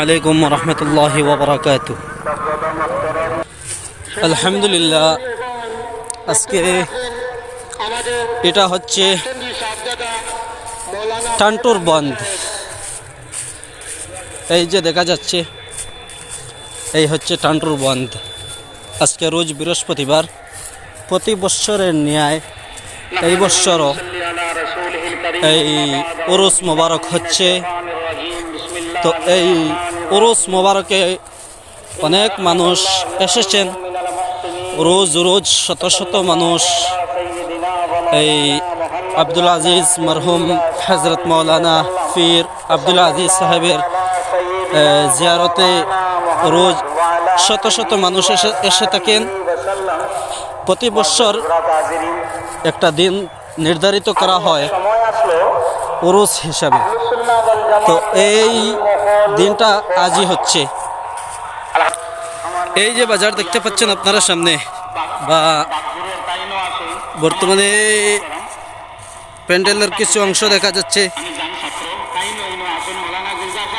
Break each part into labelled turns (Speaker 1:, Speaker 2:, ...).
Speaker 1: আলাইকুম রহমতুল্লাহি ওয়া বারাকাতুহু। আলহামদুলিল্লাহ, আজকে এটা হচ্ছে টান্টুর বন্ধ। এই যে দেখা যাচ্ছে, এই হচ্ছে টান্টুর বন্ধ। আজকে রোজ বৃহস্পতিবার। প্রতি বৎসরের ন্যায় এই বৎসরও এই উরুস মোবারক হচ্ছে। তো এই উরুস মোবারকে অনেক মানুষ এসেছেন, রোজ রোজ শত শত মানুষ এই আব্দুল আজিজ মরহুম হজরত মৌলানা ফির আব্দুল আজিজ সাহেবের জিয়ারতে রোজ শত শত মানুষ এসে থাকেন। প্রতি বছর একটা দিন নির্ধারিত করা হয় উরুস হিসাবে। তো এই দিনটা আজই হচ্ছে। এই যে বাজার দেখতে পাচ্ছেন আপনারা সামনে, বা বর্তমানে প্যান্ডেলের কিছু অংশ দেখা যাচ্ছে।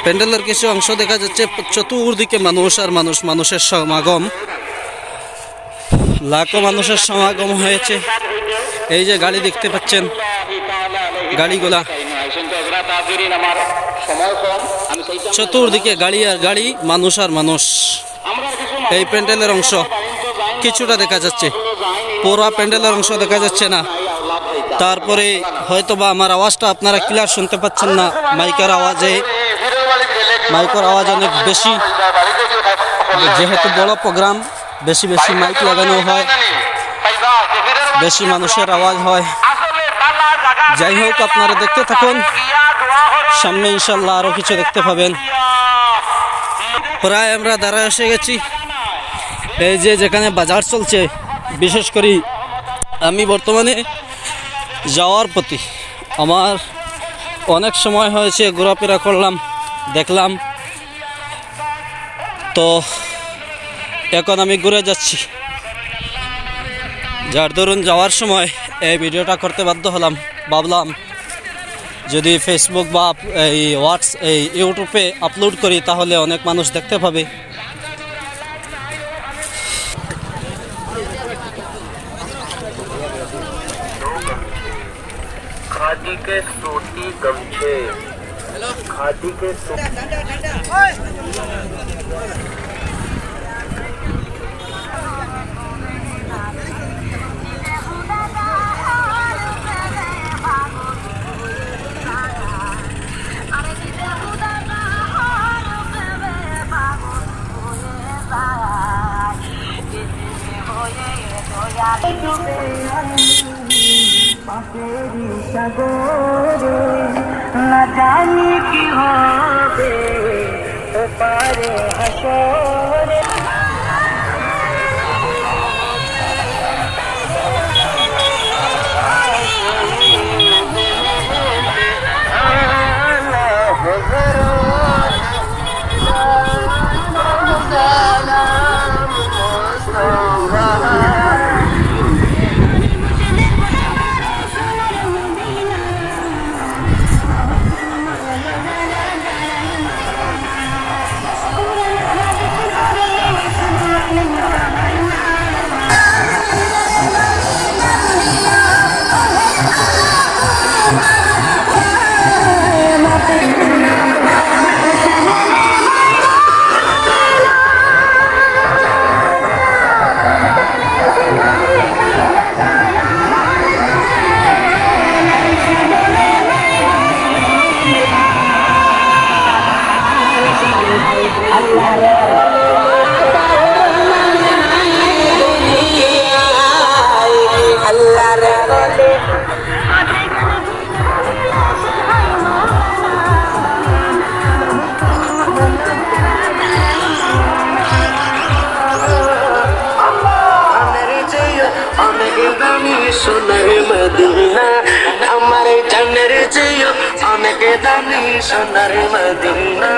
Speaker 1: প্যান্ডেলের কিছু অংশ দেখা যাচ্ছে। চতুর্দিকে মানুষ আর মানুষ, মানুষের সমাগম, লাখো মানুষের সমাগম হয়েছে। এই যে গাড়ি দেখতে পাচ্ছেন, গাড়িগুলা চতুর্দিকে গাড়ি আর গাড়ি, মানুষ আর মানুষ। এই প্যান্ডেলের অংশ কিছুটা দেখা যাচ্ছে, পুরো প্যান্ডেলের অংশ দেখা যাচ্ছে না। তারপরে হয়তোবা আমার আওয়াজটা আপনারা ক্লিয়ার শুনতে পাচ্ছেন না। মাইকের আওয়াজ অনেক বেশি, যেহেতু বড় প্রোগ্রাম, বেশি বেশি মাইক লাগানো হয়, বেশি মানুষের আওয়াজ হয়। যাই হোক, আপনারা দেখতে থাকুন, সামনে ইনশাল্লাহ আরো কিছু দেখতে পাবেন। প্রায় আমরা দাঁড়ায় এসে গেছি। এই যে যেখানে বাজার চলছে, বিশেষ করে আমি বর্তমানে যাওয়ার প্রতি আমার অনেক সময় হয়েছে, ঘোরাফেরা করলাম, দেখলাম। তো এখন আমি ঘুরে যাচ্ছি, যার দরুন যাওয়ার সময় এই ভিডিওটা করতে বাধ্য হলাম। ভাবলাম যদি ফেসবুক বা এই ইউটিউবে আপলোড করি তাহলে অনেক মানুষ দেখতে পাবে।
Speaker 2: खादी के सूती गमछे, खादी के না জানি কি হবে ওপারে হাসরে। সোনার মদিনা আমার জানের চেয়েও অনেক দামি সোনার মদিনা।